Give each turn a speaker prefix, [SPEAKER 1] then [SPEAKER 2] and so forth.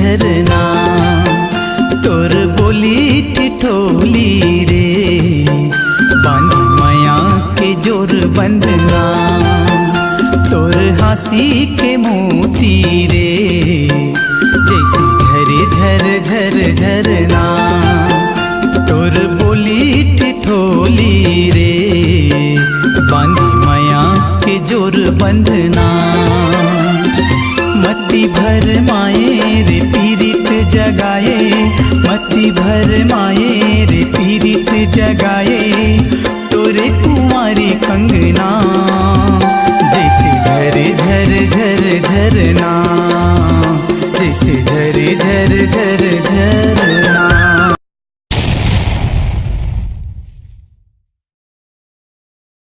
[SPEAKER 1] झरना। तोर बोली ठिठोली रे बांधी माया के जोर बंधना। तोर हंसी के मोती रे जैसे झरे झर झर झरना। तोर बोली ठिठोली रे बांधी माया के जोर बंधना। मती भर माए रे पीरित जगाए, मती भर माए रे पीरित जगाए। तोरे कुंवारी कंगना जैसे झरे झर झर झरना, जैसे झरे झर झर झरना।